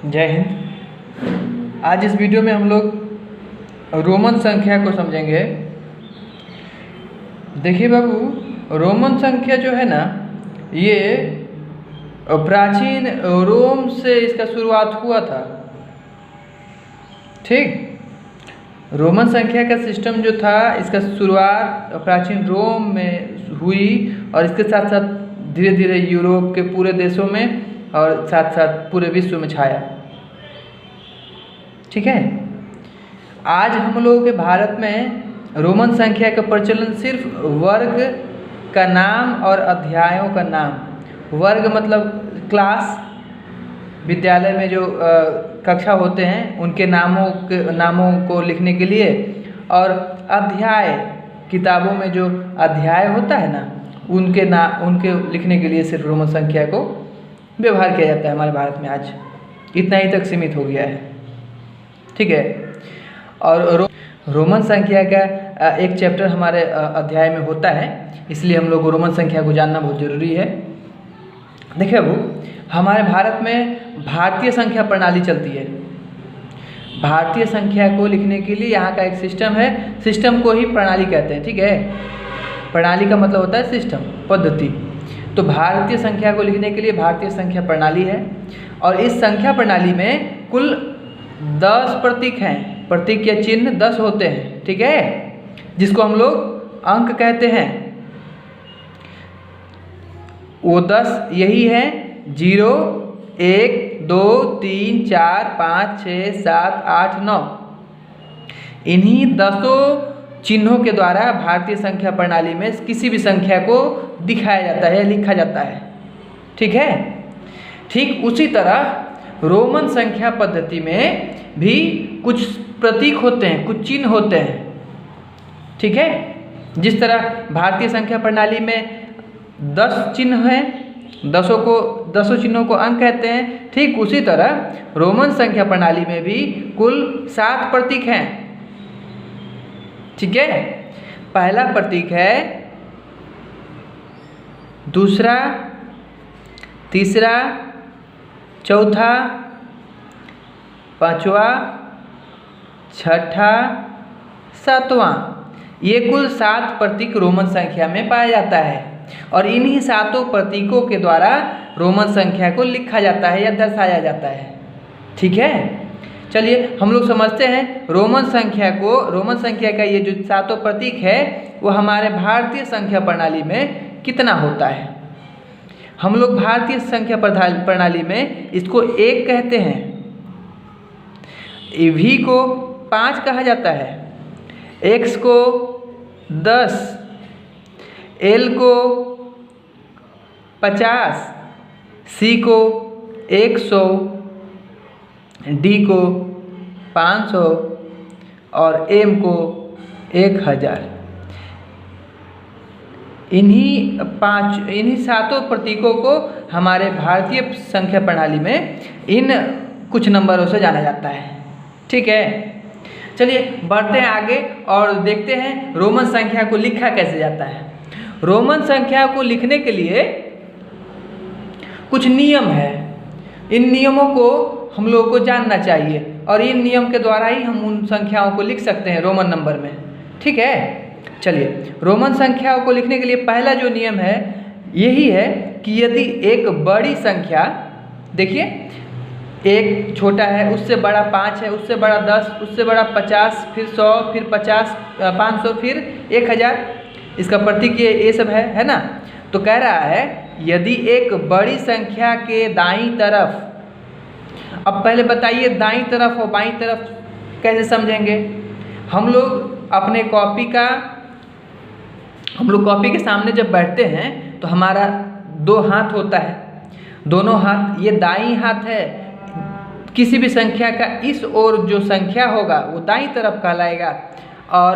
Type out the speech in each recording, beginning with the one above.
जय हिंद। आज इस वीडियो में हम लोग रोमन संख्या को समझेंगे। देखिए बाबू, रोमन संख्या जो है ना, ये प्राचीन रोम से इसका शुरुआत हुआ था। ठीक, रोमन संख्या का सिस्टम जो था, इसका शुरुआत प्राचीन रोम में हुई और इसके साथ साथ धीरे धीरे यूरोप के पूरे देशों में और साथ साथ पूरे विश्व में छाया। ठीक है, आज हम लोगों के भारत में रोमन संख्या का प्रचलन सिर्फ वर्ग का नाम और अध्यायों का नाम। वर्ग मतलब क्लास, विद्यालय में जो कक्षा होते हैं उनके नामों को लिखने के लिए, और अध्याय किताबों में जो अध्याय होता है ना, उनके लिखने के लिए सिर्फ रोमन संख्या को व्यवहार किया जाता है। हमारे भारत में आज इतना ही तक सीमित हो गया है। ठीक है, और रोमन संख्या का एक चैप्टर हमारे अध्याय में होता है, इसलिए हम लोग को रोमन संख्या को जानना बहुत ज़रूरी है। देखिए वो, हमारे भारत में भारतीय संख्या प्रणाली चलती है। भारतीय संख्या को लिखने के लिए यहाँ का एक सिस्टम है, सिस्टम को ही प्रणाली कहते हैं। ठीक है, प्रणाली का मतलब होता है सिस्टम, पद्धति। तो भारतीय संख्या को लिखने के लिए भारतीय संख्या प्रणाली है, और इस संख्या प्रणाली में कुल 10 प्रतीक हैं। प्रतीक या चिन्ह 10 होते हैं। ठीक है, जिसको हम लोग अंक कहते हैं। वो 10 यही है: 0, 1, 2, 3, 4, 5, 6, 7, 8, 9। इन्हीं 10 चिन्हों के द्वारा भारतीय संख्या प्रणाली में किसी भी संख्या को दिखाया जाता है, लिखा जाता है। ठीक है, ठीक उसी तरह रोमन संख्या पद्धति में भी कुछ प्रतीक होते हैं, कुछ चिन्ह होते हैं। ठीक है, जिस तरह भारतीय संख्या प्रणाली में 10 चिन्ह हैं, 10 चिन्हों को अंक कहते हैं, ठीक उसी तरह रोमन संख्या प्रणाली में भी कुल 7 प्रतीक हैं। ठीक है, पहला प्रतीक है, दूसरा, तीसरा, चौथा, पांचवा, छठा, सातवां। ये कुल 7 प्रतीक रोमन संख्या में पाया जाता है, और इन्हीं 7 प्रतीकों के द्वारा रोमन संख्या को लिखा जाता है या दर्शाया जाता है। ठीक है, चलिए हम लोग समझते हैं रोमन संख्या को। रोमन संख्या का ये जो 7 प्रतीक है, वो हमारे भारतीय संख्या प्रणाली में कितना होता है। हम लोग भारतीय संख्या प्रणाली में इसको 1 कहते हैं, V को 5 कहा जाता है, X को 10, L को 50, C को 100, D को 500 और M को 1000। इन्हीं 7 प्रतीकों को हमारे भारतीय संख्या प्रणाली में इन कुछ नंबरों से जाना जाता है। ठीक है, चलिए बढ़ते हैं आगे और देखते हैं रोमन संख्या को लिखा कैसे जाता है। रोमन संख्या को लिखने के लिए कुछ नियम है। इन नियमों को हम लोगों को जानना चाहिए, और इन नियम के द्वारा ही हम उन संख्याओं को लिख सकते हैं रोमन नंबर में। ठीक है, चलिए रोमन संख्याओं को लिखने के लिए पहला जो नियम है यही है कि यदि एक बड़ी संख्या, देखिए 1 छोटा है, उससे बड़ा 5 है, उससे बड़ा 10, उससे बड़ा 50, फिर 100, फिर 50, 500, फिर 1000, इसका प्रतीक ये सब है ना। तो कह रहा है यदि एक बड़ी संख्या के दाईं तरफ, अब पहले बताइए दाईं तरफ और बाईं तरफ कैसे समझेंगे। हम लोग अपने कॉपी के सामने जब बैठते हैं तो हमारा 2 हाथ होता है, दोनों हाथ, ये दाईं हाथ है। किसी भी संख्या का इस ओर जो संख्या होगा वो दाईं तरफ कहलाएगा, और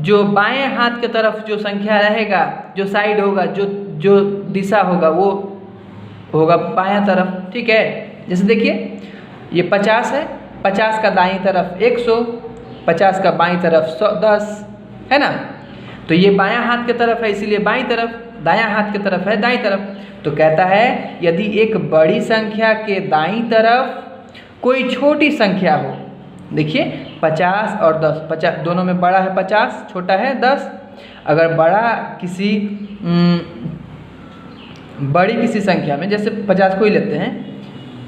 जो बाएं हाथ की तरफ जो संख्या रहेगा, जो साइड होगा, जो दिशा होगा, वो होगा बायां तरफ। ठीक है, जैसे देखिए ये 50 है, 50 का दाईं तरफ 100, 50 का बाईं तरफ 10 है ना। तो ये बायां हाथ की तरफ है, इसीलिए बाईं तरफ, दायां हाथ की तरफ है दाईं तरफ। तो कहता है यदि एक बड़ी संख्या के दाईं तरफ कोई छोटी संख्या हो। देखिए 50 और 10, 50 दोनों में बड़ा है 50, छोटा है 10। अगर बड़ा किसी बड़ी किसी संख्या में, जैसे 50 को ही लेते हैं,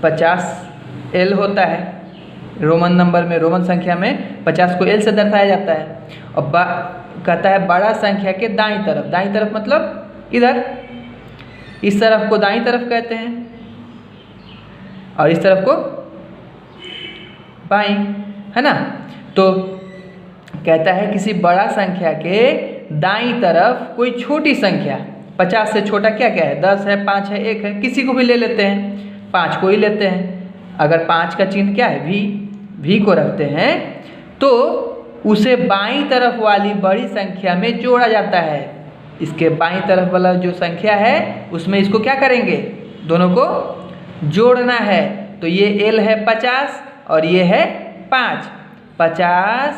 50 L होता है, रोमन नंबर में, रोमन संख्या में 50 को L से दर्शाया जाता है। और कहता है बड़ा संख्या के दाईं तरफ मतलब इधर, इस तरफ को दाईं तरफ कहते हैं और इस तरफ को बाईं, है ना। तो कहता है किसी बड़ा संख्या के दाईं तरफ कोई छोटी संख्या, 50 से छोटा क्या क्या है, 10 है, 5 है, 1 है, किसी को भी ले लेते हैं, 5 को ही लेते हैं। अगर 5 का चिन्ह क्या है, V को रखते हैं, तो उसे बाईं तरफ वाली बड़ी संख्या में जोड़ा जाता है। इसके बाईं तरफ वाला जो संख्या है उसमें इसको क्या करेंगे, दोनों को जोड़ना है। तो ये L है 50 और ये है 5, 50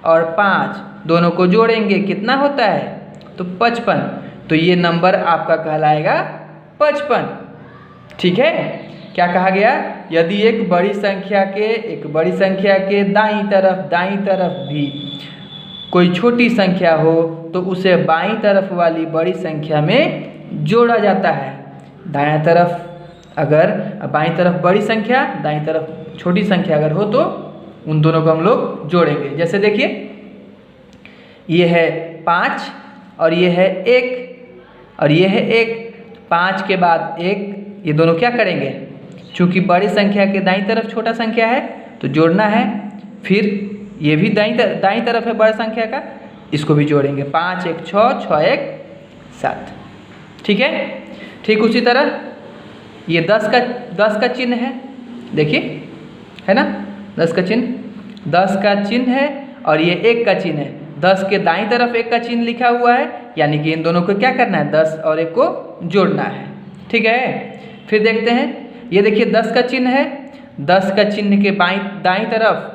और 5 दोनों को जोड़ेंगे, कितना होता है, तो 55। तो ये नंबर आपका कहलाएगा 55। ठीक है, क्या कहा गया, यदि एक बड़ी संख्या के दाईं तरफ भी कोई छोटी संख्या हो तो उसे बाईं तरफ वाली बड़ी संख्या में जोड़ा जाता है। दायां तरफ अगर, बाईं तरफ बड़ी संख्या, दाईं तरफ छोटी संख्या अगर हो तो उन दोनों को हम लोग जोड़ेंगे। जैसे देखिए ये है 5 और ये है 1 और ये है 1, 5 के बाद 1, ये दोनों क्या करेंगे, चूँकि बड़ी संख्या के दाईं तरफ छोटा संख्या है तो जोड़ना है। फिर ये भी दाईं तरफ है बड़ी संख्या का, इसको भी जोड़ेंगे, 5 1 6, 6 1 7। ठीक है, ठीक उसी तरह ये 10 का चिन्ह है, देखिए है ना, 10 का चिन्ह है और ये 1 का चिन्ह है। 10 के दाईं तरफ 1 का चिन्ह लिखा हुआ है, यानी कि इन दोनों को क्या करना है, 10 और 1 को जोड़ना है। ठीक है, फिर देखते हैं, ये देखिए 10 का चिन्ह है, 10 का चिन्ह के दाईं तरफ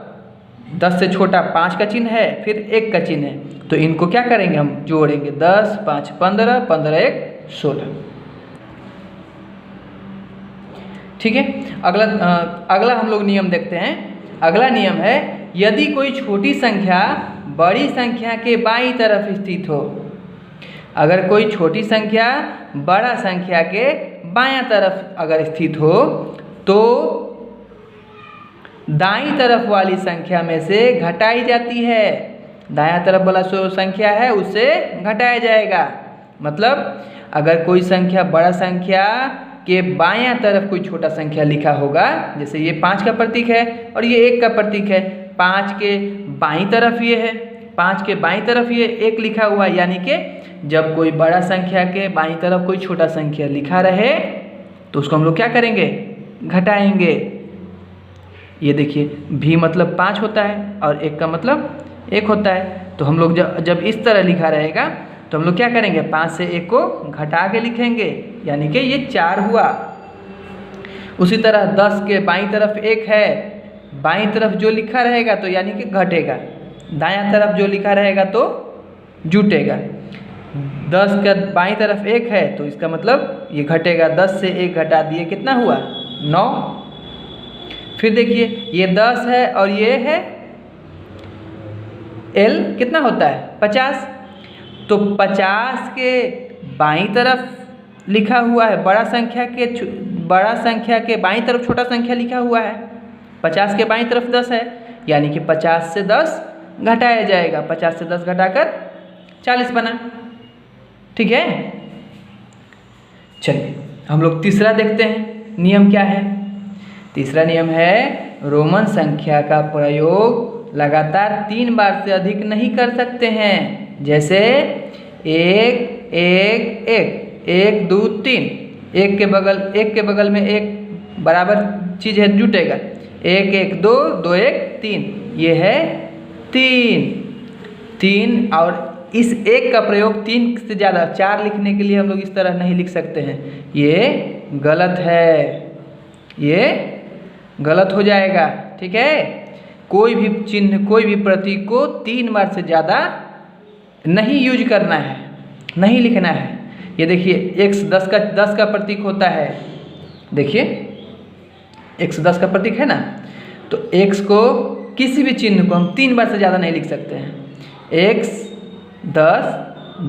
10 से छोटा 5 का चिन्ह है, फिर 1 का चिन्ह है, तो इनको क्या करेंगे, हम जोड़ेंगे, 10 5 15, 15 1 16। ठीक है, अगला हम लोग नियम देखते हैं। अगला नियम है, यदि कोई छोटी संख्या बड़ी संख्या के बाईं तरफ स्थित हो। अगर कोई छोटी संख्या बड़ा संख्या के बायां तरफ अगर स्थित हो तो दाईं तरफ वाली संख्या में से घटाई जाती है। दायां तरफ वाला जो संख्या है उससे घटाया जाएगा। मतलब अगर कोई संख्या बड़ा संख्या के बायां तरफ कोई छोटा संख्या लिखा होगा, जैसे ये 5 का प्रतीक है और ये 1 का प्रतीक है, 5 के बाईं तरफ ये है, 5 के बाईं तरफ ये 1 लिखा हुआ है, यानी कि जब कोई बड़ा संख्या के बाईं तरफ कोई छोटा संख्या लिखा रहे तो उसको हम लोग क्या करेंगे, घटाएंगे। ये देखिए भी मतलब 5 होता है और 1 का मतलब 1 होता है, तो हम लोग जब इस तरह लिखा रहेगा तो हम लोग क्या करेंगे, 5 से 1 को घटा के लिखेंगे, यानी कि ये 4 हुआ। उसी तरह 10 के बाईं तरफ 1 है, बाईं तरफ जो लिखा रहेगा तो यानी कि घटेगा, दायां तरफ जो लिखा रहेगा तो जुटेगा। 10 का बाईं तरफ 1 है तो इसका मतलब ये घटेगा, 10 से 1 घटा दिए, कितना हुआ, 9। फिर देखिए ये 10 है और ये है L कितना होता है, 50, तो 50 के बाईं तरफ लिखा हुआ है, बड़ा संख्या के बाईं तरफ छोटा संख्या लिखा हुआ है, 50 के बाईं तरफ 10 है, यानी कि 50 से 10 घटाया जाएगा, 50 से 10 घटाकर 40 बना। ठीक है, चलिए हम लोग तीसरा देखते हैं, नियम क्या है। तीसरा नियम है, रोमन संख्या का प्रयोग लगातार 3 बार से अधिक नहीं कर सकते हैं। जैसे 1 1 1 1 2 3, एक के बगल में एक बराबर चीज़ है, जुटेगा, 1 1 2 2 1 3, ये है 3। और इस 1 का प्रयोग 3 से ज़्यादा 4 लिखने के लिए हम लोग इस तरह नहीं लिख सकते हैं, ये गलत है, ये गलत हो जाएगा। ठीक है, कोई भी चिन्ह कोई भी प्रतीक को 3 बार से ज़्यादा नहीं यूज करना है, नहीं लिखना है। ये देखिए x 10 का प्रतीक होता है, देखिए x 10 का प्रतीक है ना, तो x को किसी भी चिन्ह को हम 3 बार से ज़्यादा नहीं लिख सकते हैं। x 10,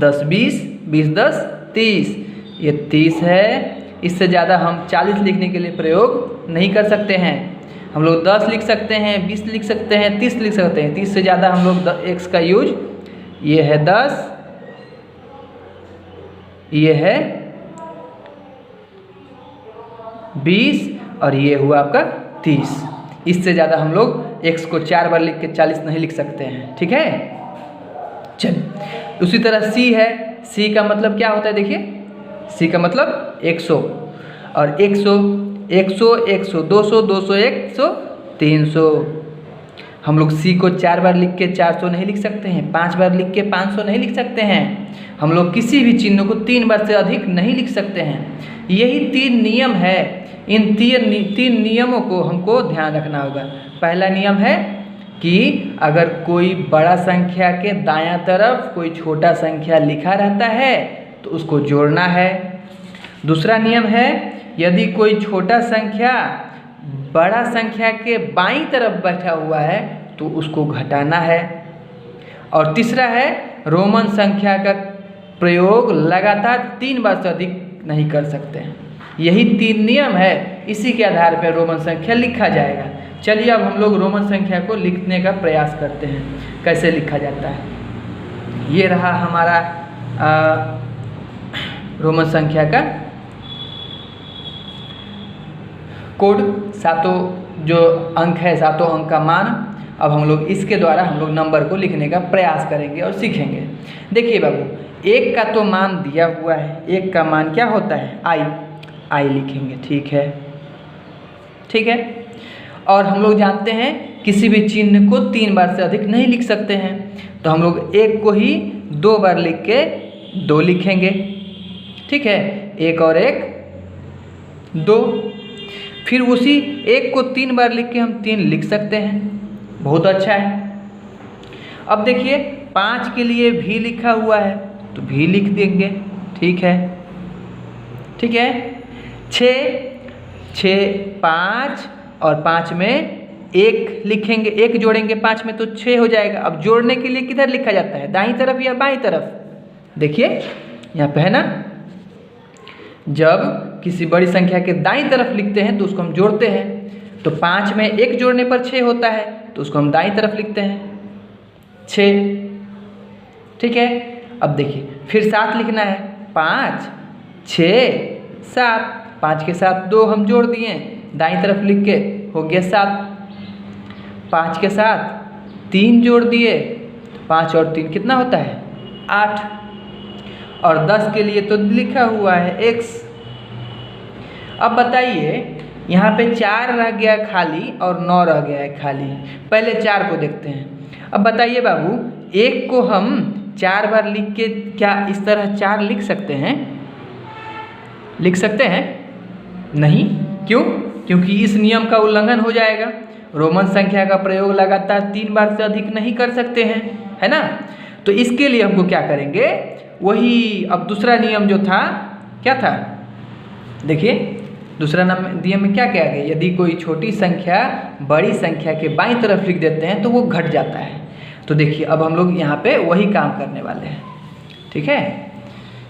10 20, 20 10 30, ये 30 है। इससे ज़्यादा हम 40 लिखने के लिए प्रयोग नहीं कर सकते हैं। हम लोग 10 लिख सकते हैं, 20 लिख सकते हैं, 30 लिख सकते हैं। 30 से ज़्यादा हम लोग x का यूज, ये है 10, ये है 20 और ये हुआ आपका 30। इससे ज़्यादा हम लोग x को 4 बार लिख के 40 नहीं लिख सकते हैं। ठीक है, चलिए। उसी तरह c है। c का मतलब क्या होता है देखिए, c का मतलब 100 और 100 100 100 200 200 100 300। हम लोग c को 4 बार लिख के 400 नहीं लिख सकते हैं, 5 बार लिख के 500 नहीं लिख सकते हैं। हम लोग किसी भी चिन्ह को 3 बार से अधिक नहीं लिख सकते हैं। यही 3 नियम है। इन 3 नियमों को हमको ध्यान रखना होगा। पहला नियम है कि अगर कोई बड़ा संख्या के दायां तरफ कोई छोटा संख्या लिखा रहता है तो उसको जोड़ना है। दूसरा नियम है, यदि कोई छोटा संख्या बड़ा संख्या के बाईं तरफ बैठा हुआ है तो उसको घटाना है। और तीसरा है, रोमन संख्या का प्रयोग लगातार 3 बार से अधिक नहीं कर सकते हैं। यही 3 नियम है, इसी के आधार पर रोमन संख्या लिखा जाएगा। चलिए अब हम लोग रोमन संख्या को लिखने का प्रयास करते हैं, कैसे लिखा जाता है। ये रहा हमारा रोमन संख्या का कोड, 7 जो अंक है, 7 अंक का मान। अब हम लोग इसके द्वारा हम लोग नंबर को लिखने का प्रयास करेंगे और सीखेंगे। देखिए बाबू, 1 का तो मान दिया हुआ है, 1 का मान क्या होता है, आई लिखेंगे। ठीक है। और हम लोग जानते हैं किसी भी चिन्ह को 3 बार से अधिक नहीं लिख सकते हैं, तो हम लोग 1 को ही 2 बार लिख के 2 लिखेंगे। ठीक है, 1 और 1 2। फिर उसी 1 को 3 बार लिख के हम 3 लिख सकते हैं। बहुत अच्छा है। अब देखिए 5 के लिए भी लिखा हुआ है तो भी लिख देंगे। ठीक है। 6 5 और 5 में 1 लिखेंगे, 1 जोड़ेंगे 5 में तो 6 हो जाएगा। अब जोड़ने के लिए किधर लिखा जाता है, दाईं तरफ या बाईं तरफ? देखिए यहाँ पे है ना, जब किसी बड़ी संख्या के दाईं तरफ लिखते हैं तो उसको हम जोड़ते हैं। तो 5 में 1 जोड़ने पर 6 होता है तो उसको हम दाईं तरफ लिखते हैं 6। ठीक है। अब देखिए फिर 7 लिखना है, 5 6 7, 5 के साथ 2 हम जोड़ दिए, दाईं तरफ लिख के हो गया 7। 5 के साथ 3 जोड़ दिए, 5 और 3 कितना होता है, 8। और 10 के लिए तो लिखा हुआ है x। अब बताइए यहाँ पे 4 रह गया खाली और 9 रह गया है खाली। पहले 4 को देखते हैं। अब बताइए बाबू, 1 को हम 4 बार लिख के क्या इस तरह 4 लिख सकते हैं? लिख सकते हैं? नहीं। क्यों? क्योंकि इस नियम का उल्लंघन हो जाएगा। रोमन संख्या का प्रयोग लगातार 3 बार से अधिक नहीं कर सकते हैं, है ना। तो इसके लिए हमको क्या करेंगे, वही अब दूसरा नियम जो था, क्या था देखिए, दूसरा नियम में क्या किया गया, यदि कोई छोटी संख्या बड़ी संख्या के बाईं तरफ लिख देते हैं तो वो घट जाता है। तो देखिए अब हम लोग यहाँ पे वही काम करने वाले हैं। ठीक है,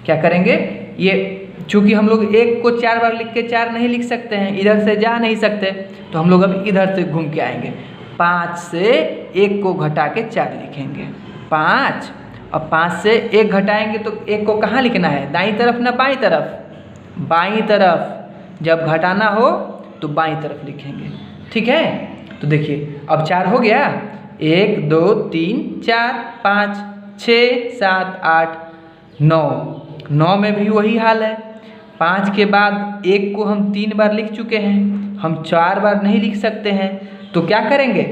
क्या करेंगे, ये चूँकि हम लोग 1 को 4 बार लिख के 4 नहीं लिख सकते हैं, इधर से जा नहीं सकते, तो हम लोग अब इधर से घूम के आएंगे। 5 से 1 को घटा के 4 लिखेंगे, 5। अब 5 से 1 घटाएंगे तो 1 को कहाँ लिखना है, दाईं तरफ ना बाईं तरफ? बाईं तरफ। जब घटाना हो तो बाईं तरफ लिखेंगे। ठीक है। तो देखिए अब 4 हो गया, 1 2 3 4 5 6 7 8 9। 9 में भी वही हाल है। 5 के बाद 1 को हम 3 बार लिख चुके हैं, हम 4 बार नहीं लिख सकते हैं। तो क्या करेंगे,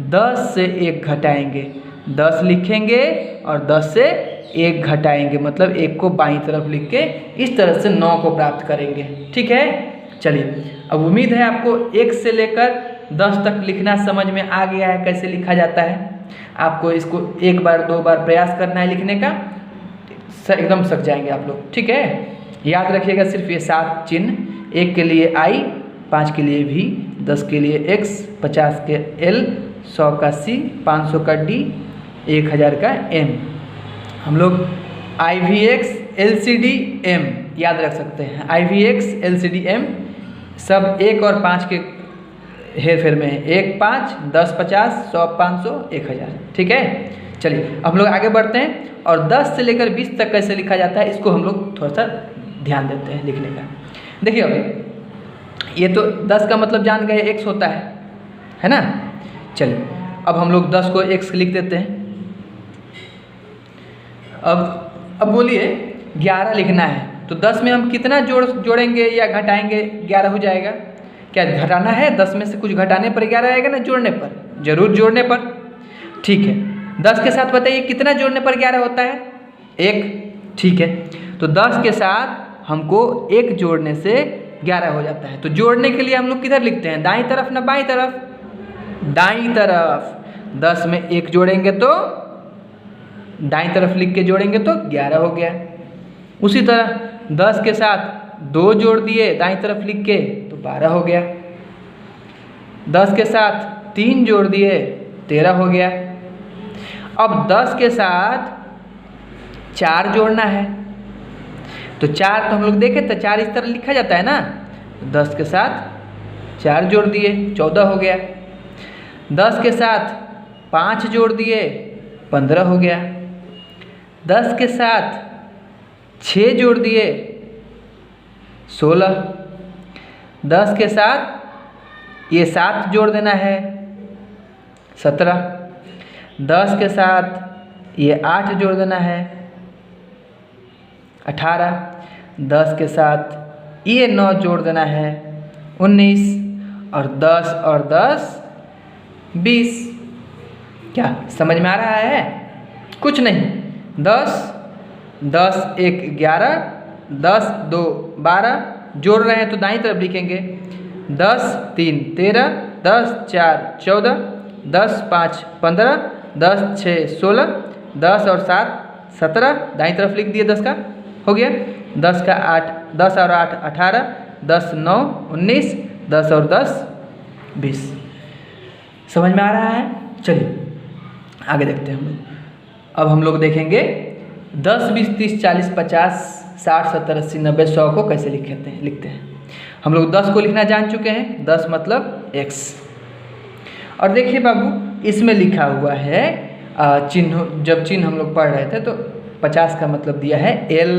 10 से 1 घटाएंगे, 10 लिखेंगे और 10 से 1 घटाएंगे, मतलब 1 को बाईं तरफ लिख के इस तरह से 9 को प्राप्त करेंगे। ठीक है। चलिए, अब उम्मीद है आपको 1 से लेकर 10 तक लिखना समझ में आ गया है, कैसे लिखा जाता है। आपको इसको 1 बार 2 बार प्रयास करना है लिखने का, एकदम सीख जाएंगे आप लोग। ठीक है। याद रखिएगा सिर्फ ये 7 चिन्ह, 1 के लिए I, 5 के लिए V, 10 के लिए X, 50 के L, 100 का C, 500 का D, 1000 का M। हम लोग IVX LCD M याद रख सकते हैं। IVX LCD M सब 1 और 5 के हेर फेर में है। 1 5, 10 50, 100 500, 1000। ठीक है, चलिए अब हम लोग आगे बढ़ते हैं और 10 से लेकर 20 तक कैसे लिखा जाता है इसको हम लोग थोड़ा सा ध्यान देते हैं लिखने का। देखिए अभी ये तो 10 का मतलब जान गए x होता है ना। चलिए अब हम लोग 10 को x लिख देते हैं। अब बोलिए 11 लिखना है तो 10 में हम कितना जोड़ेंगे या घटाएंगे? 11 हो जाएगा। क्या घटाना है? 10 में से कुछ घटाने पर 11 आएगा ना, जोड़ने पर? जरूर जोड़ने पर। ठीक है, 10 के साथ बताइए कितना जोड़ने पर 11 होता है? 1। ठीक है, तो 10 के साथ हमको 1 जोड़ने से 11 हो जाता है। तो जोड़ने के लिए हम लोग किधर लिखते हैं? दाईं तरफ ना बाईं तरफ? दाईं तरफ। 10 में 1 जोड़ेंगे तो दाईं तरफ लिख के जोड़ेंगे तो 11 हो गया। उसी तरह 10 के साथ 2 जोड़ दिए दाईं तरफ लिख के तो 12 हो गया। 10 के साथ 3 जोड़ दिए 13 हो गया। अब 10 के साथ 4 जोड़ना है तो 4 तो हम लोग देखे तो 4 इस तरह लिखा जाता है ना। 10 के साथ 4 जोड़ दिए 14 हो गया। 10 के साथ 5 जोड़ दिए 15 हो गया। 10 के साथ 6 जोड़ दिए 16। 10 के साथ ये 7 जोड़ देना है 17। 10 के साथ ये 8 जोड़ देना है 18। 10 के साथ ये 9 जोड़ देना है 19। और 10 और 10 20। क्या समझ में आ रहा है? कुछ नहीं। 10 10 1 11, 10 2 12, जोड़ रहे हैं तो दाईं तरफ लिखेंगे। 10 3 13, 10 4 14, 10 5 15, 10 6 16, 10 और 7 17, दाईं तरफ लिख दिए 10 का हो गया। 10 का 8, 10 और 8 18, 10 9 19, 10 और 10 20। समझ में आ रहा है? चलिए आगे देखते हैं हम लोग। अब हम लोग देखेंगे 10 20 30 40 50 60 70 80 90 100 को कैसे लिखते हैं। हम लोग 10 को लिखना जान चुके हैं। 10 मतलब x। और देखिए बाबू इसमें लिखा हुआ है चिन्ह, जब चिन्ह हम लोग पढ़ रहे थे तो 50 का मतलब दिया है L,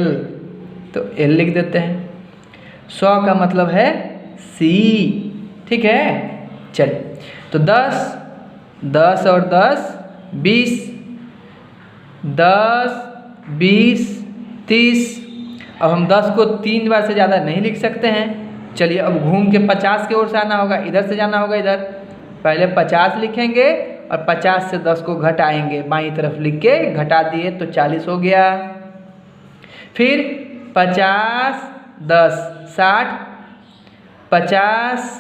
तो L लिख देते हैं। 100 का मतलब है C। ठीक है, चलिए तो 10 10 और 10 20, 10 20 30। अब हम 10 को 3 बार से ज़्यादा नहीं लिख सकते हैं। चलिए अब घूम के 50 की ओर से आना होगा, इधर से जाना होगा इधर। पहले 50 लिखेंगे और 50 से 10 को घटाएंगे, बाईं तरफ लिख के घटा दिए तो 40 हो गया। फिर 50 10 60, 50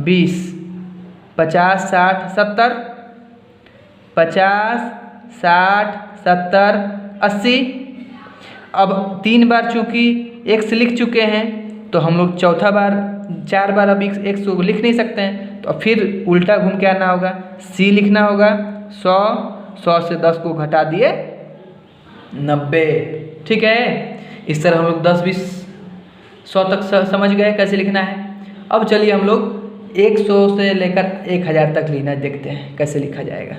20, 50 60 70, 50 60 70 80। अब 3 बार चूँकि x लिख चुके हैं तो हम लोग चौथा बार 4 बार अब x को लिख नहीं सकते हैं, तो फिर उल्टा घूम के आना होगा। c लिखना होगा 100, 100 से 10 को घटा दिए 90। ठीक है, इस तरह हम लोग 10 20 100 तक समझ गए कैसे लिखना है। अब चलिए हम लोग 100 से लेकर 1000 तक लिखना देखते हैं कैसे लिखा जाएगा।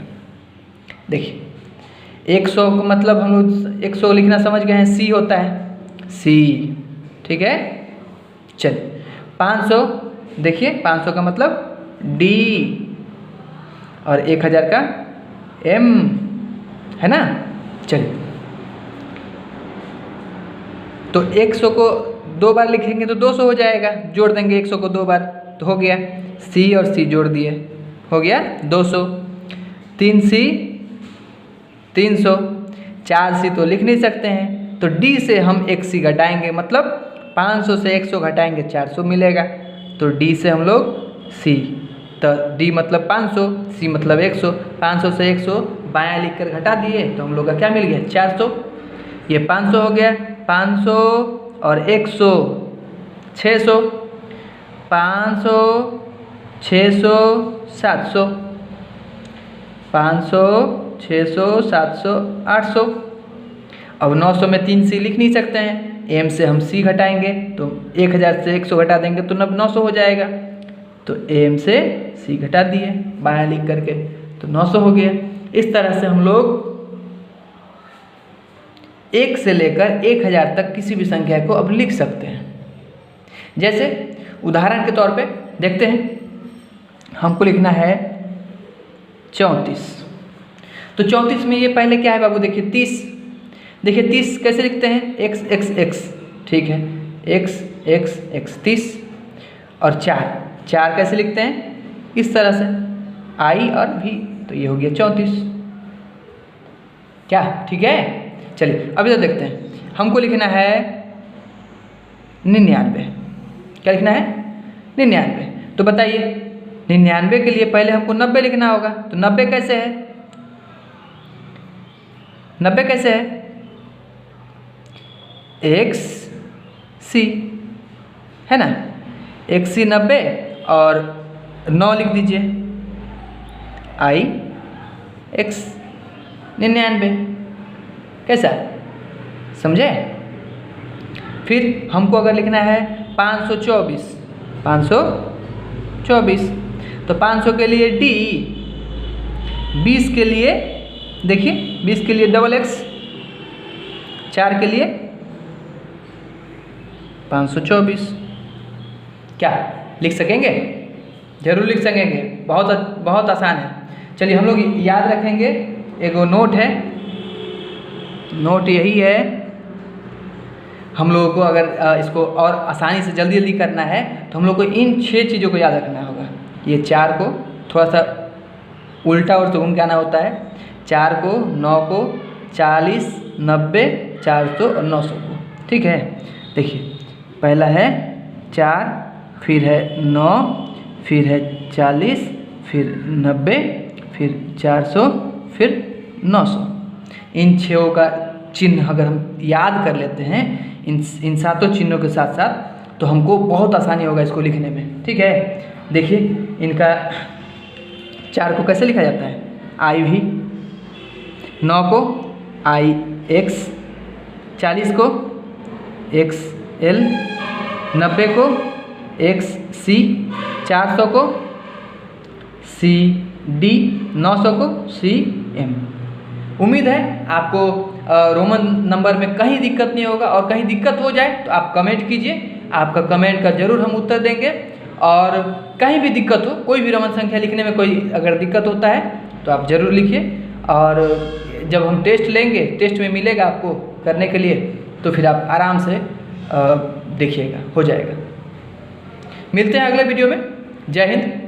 देखिए 100 का मतलब हम लोग 100 लिखना समझ गए हैं, C होता है C। ठीक है, चलिए 500 देखिए 500 का मतलब D और 1000 का M है ना। चलिए तो 100 को 2 बार लिखेंगे तो 200 हो जाएगा, जोड़ देंगे 100 को 2 बार तो हो गया। C और C जोड़ दिए हो गया 200। 3C 300, 4C तो लिख नहीं सकते हैं तो D से हम 1C घटाएंगे, मतलब 500 से 100 घटाएंगे 400 मिलेगा, तो D से हम लोग C, तो D मतलब 500, C मतलब 100। 500 से 100 बायां लिख कर घटा दिए तो हम लोग का क्या मिल गया 400। ये 500 हो गया, 500 और 100 600, 500, 600, 700, 500, 600, 700, 800। अब 900 में 3 सी लिख नहीं सकते हैं, m से हम c घटाएंगे तो 1000 से 100 घटा देंगे तो 900 हो जाएगा। तो m से c घटा दिए बायां लिख करके, तो 900 हो गया। इस तरह से हम लोग 1 से लेकर 1000 तक किसी भी संख्या को अब लिख सकते हैं। जैसे उदाहरण के तौर पे देखते हैं, हमको लिखना है 34। तो 34 में ये पहले क्या है बाबू, देखिए 30। देखिए 30 कैसे लिखते हैं, x x x, ठीक है, x x x 30। और 4 कैसे लिखते हैं, इस तरह से i और v, तो ये हो गया 34। क्या ठीक है? चलिए अभी तो देखते हैं, हमको लिखना है 99। क्या लिखना है? 99। तो बताइए 99 के लिए पहले हमको 90 लिखना होगा। तो 90 कैसे है, 90 कैसे है, x c है ना, x c 90 और 9 लिख दीजिए, i x 99। कैसा समझे? फिर हमको अगर लिखना है 524, 524, तो 500 के लिए d, 20 के लिए देखिए 20 के लिए डबल x, 4 के लिए 524। क्या लिख सकेंगे? जरूर लिख सकेंगे, बहुत आसान है। चलिए हम लोग याद रखेंगे, एगो नोट है, नोट यही है, हम लोगों को अगर इसको और आसानी से जल्दी जल्दी करना है तो हम लोग को इन 6 चीज़ों को याद रखना होगा। ये 4 को थोड़ा सा उल्टा और घूम के आना होता है, 4 को, 9 को, 40, 90, 400 और 900 को, ठीक है। देखिए पहला है 4, फिर है 9, फिर है 40, फिर 90, फिर 400, फिर 900। इन 6 का चिन्ह अगर हम याद कर लेते हैं इन 7 चिन्हों के साथ साथ, तो हमको बहुत आसानी होगा इसको लिखने में, ठीक है। देखिए इनका 4 को कैसे लिखा जाता है, आई भी, 9 को आई एक्स, 40 को एक्स एल, 90 को एक्स सी, 400 को सी डी, 900 को सी एम। उम्मीद है आपको रोमन नंबर में कहीं दिक्कत नहीं होगा, और कहीं दिक्कत हो जाए तो आप कमेंट कीजिए, आपका कमेंट का ज़रूर हम उत्तर देंगे। और कहीं भी दिक्कत हो, कोई भी रोमन संख्या लिखने में कोई अगर दिक्कत होता है तो आप ज़रूर लिखिए, और जब हम टेस्ट लेंगे, टेस्ट में मिलेगा आपको करने के लिए, तो फिर आप आराम से देखिएगा, हो जाएगा। मिलते हैं अगले वीडियो में। जय हिंद।